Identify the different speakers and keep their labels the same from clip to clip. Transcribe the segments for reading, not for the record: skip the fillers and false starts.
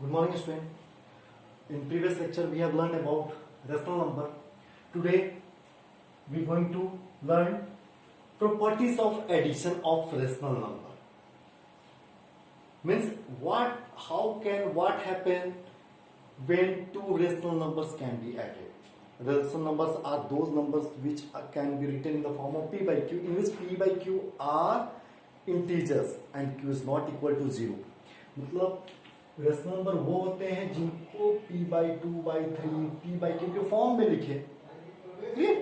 Speaker 1: Good morning, student. In previous lecture, we have learned about rational number. Today, we are going to learn properties of addition of rational number. Means what happen when two rational numbers can be added. Rational numbers are those numbers which can be written in the form of p by q, in which p by q are integers and q is not equal to 0. मतलब rational number वो होते हैं जिनको p by 2 by 3 p by q के form में लिखे. Clear.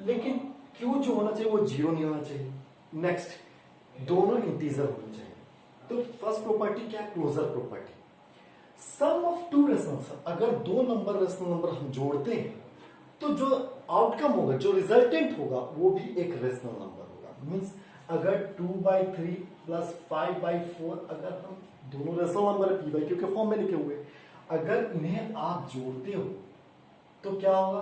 Speaker 1: लेकिन q जो होना चाहिए वो 0 नहीं होना चाहिए. नेक्स्ट, दोनों इंटीजर होने चाहिए. तो फर्स्ट प्रॉपर्टी क्या है? Closure property. Sum of two rationals, अगर दो नंबर रेशनल नंबर हम जोड़ते हैं तो जो आउटकम होगा, जो रिजल्टेंट होगा, वो भी एक रेशनल नंबर होगा. मीन्स अगर 2 बाई 3 प्लस 5 बाई 4, अगर हम दोनों rational number p by q के फॉर्म में लिखे हुए, अगर इन्हें आप जोड़ते हो तो क्या होगा?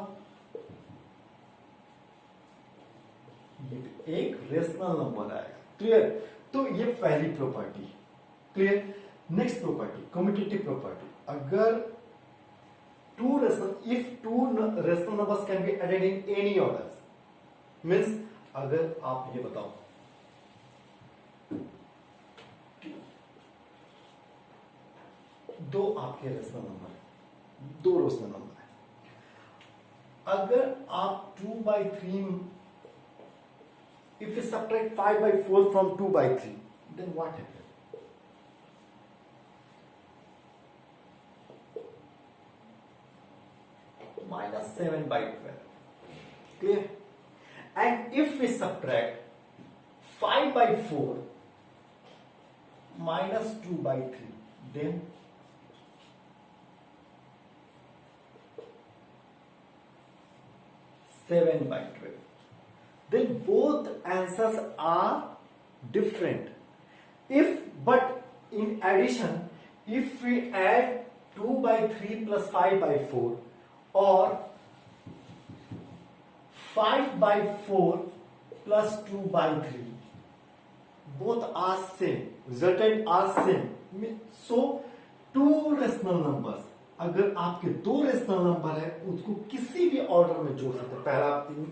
Speaker 1: एक रेशनल नंबर आएगा. क्लियर. तो ये पहली प्रॉपर्टी. Clear. Next property, commutative property. अगर if two rational numbers can be added in any order, means अगर आप ये बताओ दो आपके रेशनल नंबर है, दो रेशनल नंबर है. अगर आप 2 by 3, if you subtract 5 by 4 from 2 by 3, then what happens? Minus 7 by 12. Clear? And if we subtract 5 by 4 minus 2 by 3, then seven by 12. Then both answers are different. But in addition, if we add 2 by 3 plus 5 by 4 or 5 by 4 plus 2 by 3, both are same, resultant are same. So two rational numbers, अगर आपके दो rational number है, उसको किसी भी order में जोड़ सकते हैं.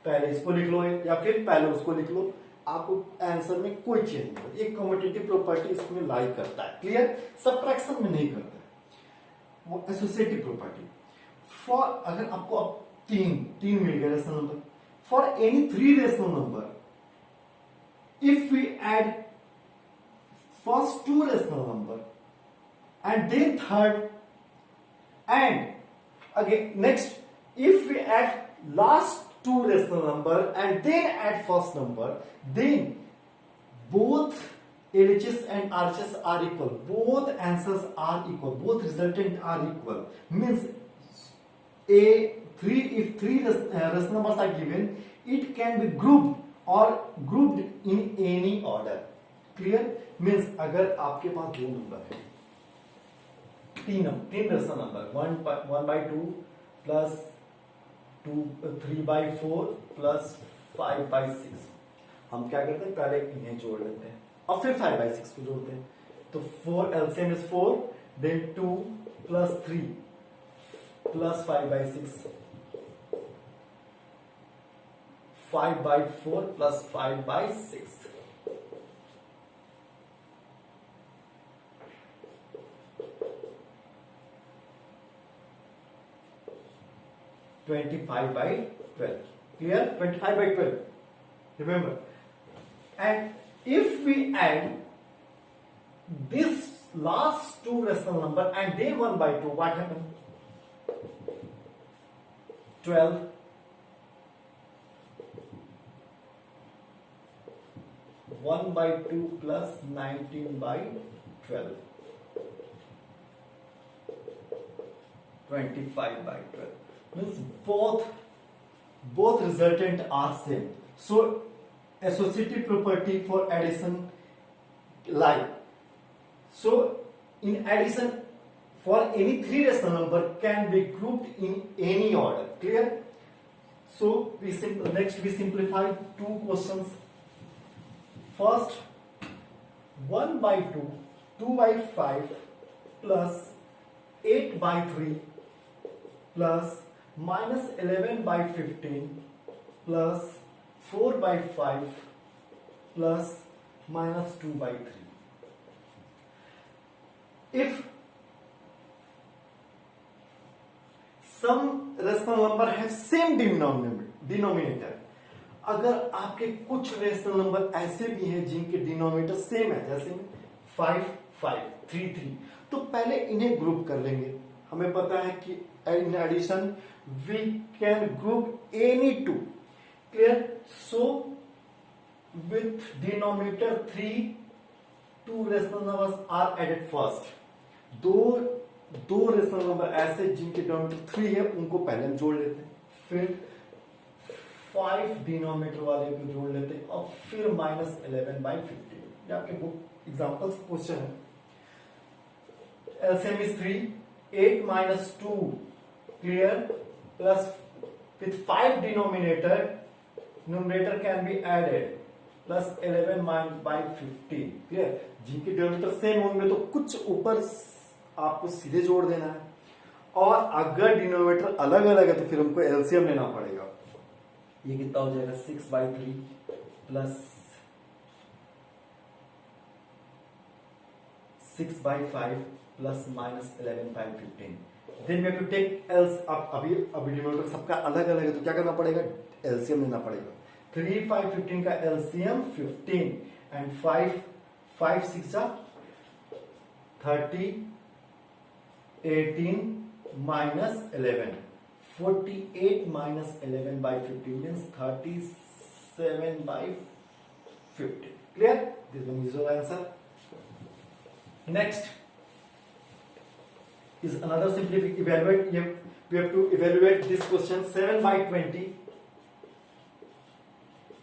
Speaker 1: पहले इसको लिख लो या फिर पहले उसको लिख लो, आपको आंसर में कोई चेंज नहीं होगा. एक कम्यूटेटिव प्रॉपर्टी इसमें लाई करता है. क्लियर. सब्ट्रैक्शन में नहीं करता है वो. Associative property. फॉर अगर आपको अब तीन मिल गए rational number, for any three rational number, if we add first two rational number and then third, and again next, if we add last two rational number and then add first number, then both LHS and RHS are equal, both answers are equal, both resultant are equal. Means if three rational numbers are given, it can be grouped or grouped in any order. Clear. Means अगर आपके पास दो number है, तीन rational number, 1 by 2 plus 3 by 4 plus 5 by 6, हम क्या करते हैं? पहले इन्हें जोड़ लेते हैं और फिर 5 by 6 को जोड़ते हैं. तो 4 LCM is 4, then 2 plus 3 plus 5 by 6, 5 by 4 plus 5 by 6. 25 by 12. Clear? 25 by 12. Remember. And if we add this last two rational number and then 1 by 2, what happens? 12. 1 by 2 plus 19 by 12. 25 by 12. Means both resultant are same. So associative property for addition like. So in addition, for any three rational number can be grouped in any order. Clear. So next we simplify two questions. First, 1 by 2 2 by 5 plus 8 by 3 plus minus 11 by 15 plus 4 by 5 plus minus 2 by 3. If some rational number have same denominator, अगर आपके कुछ rational number ऐसे भी हैं जिनके denominator same है, जैसे 5 5 3 3, तो पहले इन्हें ग्रुप कर लेंगे. हमें पता है कि in addition we can group any two. Clear? So with denominator 3 2 rational numbers are added first. दो रेशनल नंबर ऐसे जिनके डिनोमिनेटर 3 है उनको पहले हम जोड़ लेते हैं, फिर 5 डिनोमिनेटर वाले को जोड़ लेते हैं, और फिर माइनस 11 by 15. ये आपके बुक एग्जांपल्स क्वेश्चन है. LCM is 3, 8 minus 2, clear, plus with 5 denominator, numerator can be added, plus 11 minus by 15. clear? जिनके डिनोमिनेटर सेम होंगे तो कुछ ऊपर आपको सीधे जोड़ देना है, और अगर डिनोमिनेटर अलग अलग है तो फिर हमको एलसीएम लेना पड़ेगा. ये कितना हो जाएगा? 6 by 3 plus 6 by 5 plus minus 11 by 15. Then we have to take else. अब अभी डिनोमिनेटर सबका अलग अलग है तो क्या करना पड़ेगा? एलसीएम लेना पड़ेगा. 3 5 15 का एलसीएम 15 and 5 5 6 जा 30 18 minus 11. 48 minus 11 by 15 means 37 by 50. Clear? This one is your answer. Next is another simplification. We have to evaluate this question. 7 by 20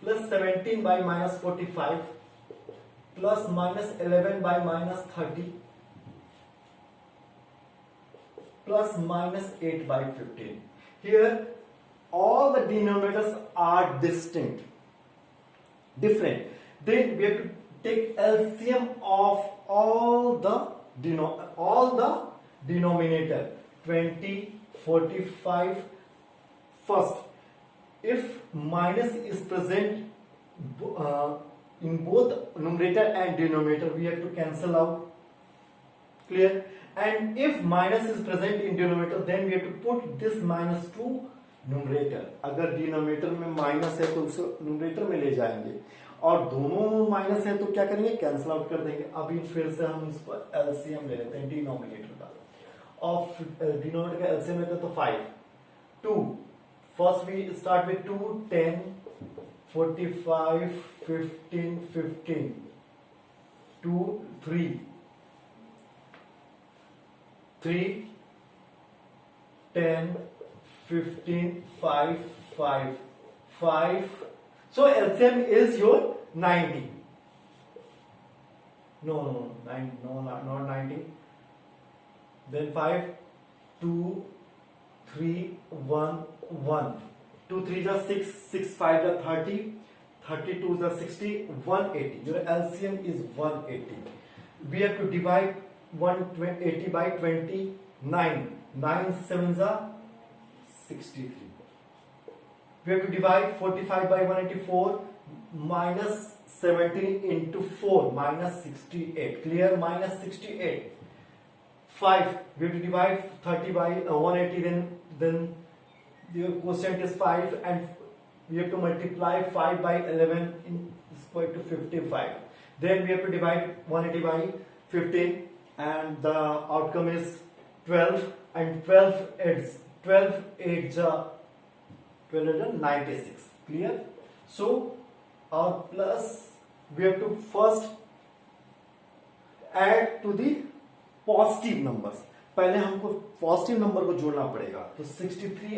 Speaker 1: plus 17 by minus 45 plus minus 11 by minus 30 plus minus 8 by 15. Here all the denominators are different. Then we have to take LCM of all the denominator. 20 45. First, if minus is present in both numerator and denominator, we have to cancel out. Clear? And if minus is present in denominator, then we have to put this minus to numerator. अगर denominator में minus है तो उसे numerator में ले जाएंगे, और दोनों माइनस है तो क्या करेंगे? कैंसिल आउट कर देंगे. अभी फिर से हम इसको एलसीएम ले लेते हैं डिनोमिनेटर का. और डिनोमिनेटर का एलसीएम लेते हैं तो 5 2. First we start with 2 10 45 15 15 2 3 3 10 15 5 5 5. So LCM is your 90. No, not 90. Then 5 2 3 1 1. 2 3 is 6 6 5 is 30 32 is 60 180. Your LCM is 180. We have to divide 180 by 29. 9 7s are 63. We have to divide 45 by 184. Minus 17 into 4 minus 68. Clear? Minus 68. 5. We have to divide 30 by 180. Then the quotient is 5, and we have to multiply 5 by 11 is equal to 55. Then we have to divide 180 by 15, and the outcome is 12, and 12 8 96. Clear? So our plus, we have to first add to the positive numbers. पहले हमको positive number को जोड़ना पड़ेगा. तो 63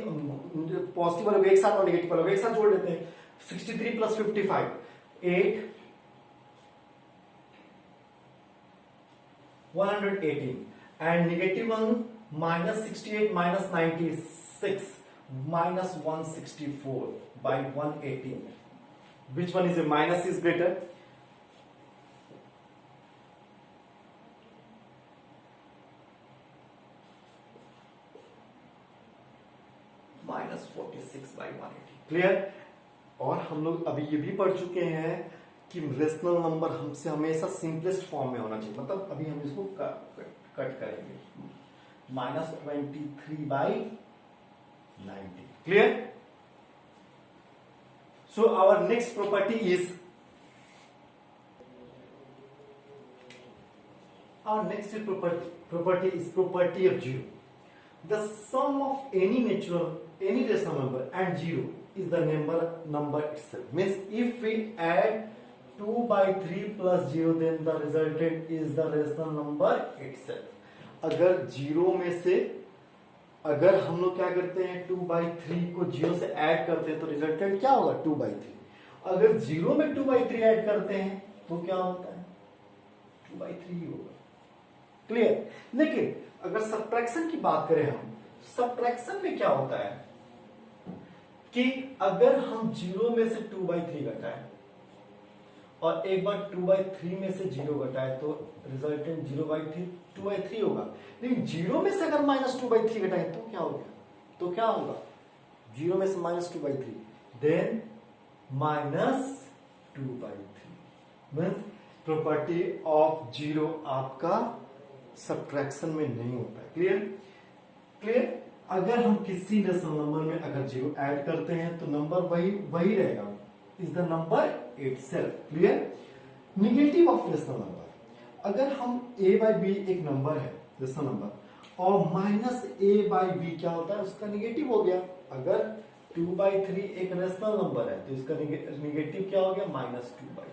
Speaker 1: positive वाले एक साथ और नेगेटिव वाले एक साथ जोड़ लेते हैं. 63 plus 55 8 118, and negative one minus 68 minus 96 minus 164 by 118. Which one is a minus is greater? -46/180। Clear? और हम लोग अभी ये भी पढ़ चुके हैं कि रेशनल नंबर हमसे हमेशा सिंपलेस्ट फॉर्म में होना चाहिए। मतलब अभी हम इसको कट करेंगे, -23/90। Clear? So our next property is property of zero. The sum of any rational number and zero is the number itself. Means if we add 2/3 plus 0, then the resultant is the rational number itself. अगर zero में से अगर हम लोग क्या करते हैं 2/3 को जीरो से ऐड करते हैं तो रिजल्टेंट क्या होगा 2/3। अगर जीरो में 2/3 ऐड करते हैं तो क्या होता है 2/3 ही होगा। क्लियर? लेकिन अगर सब्ट्रैक्शन की बात करें हम, सब्ट्रैक्शन में क्या होता है कि अगर हम जीरो में से 2/3 घटाएं और एक बार 2/3 में से जीरो घटाएं तो रिजल्टेंट 2/3 होगा। लेकिन जीरो में से अगर -2/3 घटाएं तो क्या होगा? जीरो में से -2/3 then -2/3 means property of zero आपका सब्ट्रैक्शन में नहीं होता है। क्लियर? अगर हम किसी रेशनल नंबर में अगर जीरो ऐड करते हैं तो नंबर वही रहेगा, is the number itself. Clear? Negative of rational number, अगर हम a/b एक नंबर है रेशनल नंबर और -a/b क्या होता है उसका निगेटिव हो गया। अगर 2/3 एक रेशनल नंबर है तो इसका निगेटिव क्या हो गया -2/3।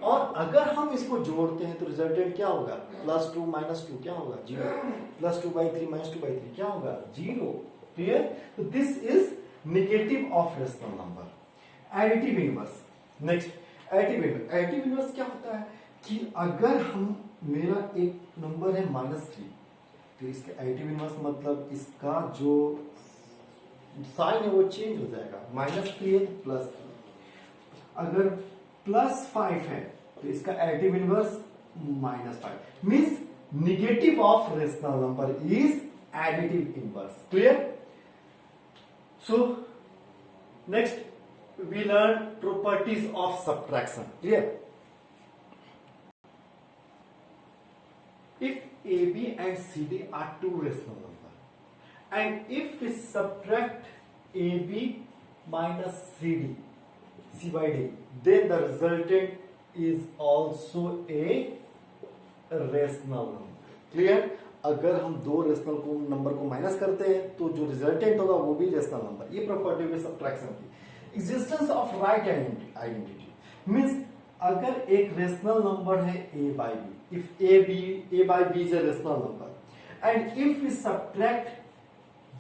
Speaker 1: और अगर हम इसको जोड़ते हैं तो रिजल्टेंट क्या होगा +2 -2 क्या होगा 0, +2/3 -2/3 क्या होगा 0। क्लियर? तो this is negative of rational number. Additive inverse. Next additive inverse क्या होता है कि अगर हम मेरा एक नंबर है -3 तो इसका एडिटिव इनवर्स मतलब इसका जो साइन है वो चेंज हो जाएगा, -3 है तो +3। अगर +5 है तो इसका additive inverse -5 means negative of rational number is additive inverse. Clear? So next we learn properties of subtraction. Clear? If AB and CD are two rational numbers, and if we subtract AB minus CD, C/D, then the resultant is also a rational number. Clear? अगर हम दो rational number को minus करते हैं तो जो resultant होगा वो भी रेशनल नंबर। ये प्रॉपर्टी है सब्ट्रैक्शन की। Existence of right identity means अगर एक रेशनल नंबर है a/b, if a/b is a rational number and if we subtract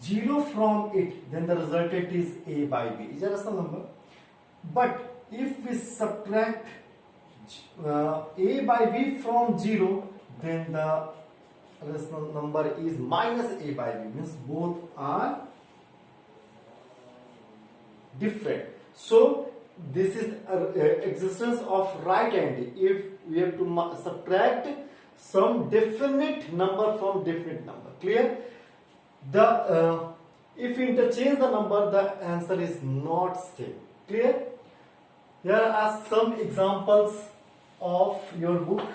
Speaker 1: 0 from it then the resultant is a/b is a rational number. But if we subtract a/b from 0 then the rational number is -a/b means both are different. So this is existence of right identity if we have to subtract some definite number from definite number. Clear? The if we interchange the number the answer is not same. Clear? Here are some examples of your book.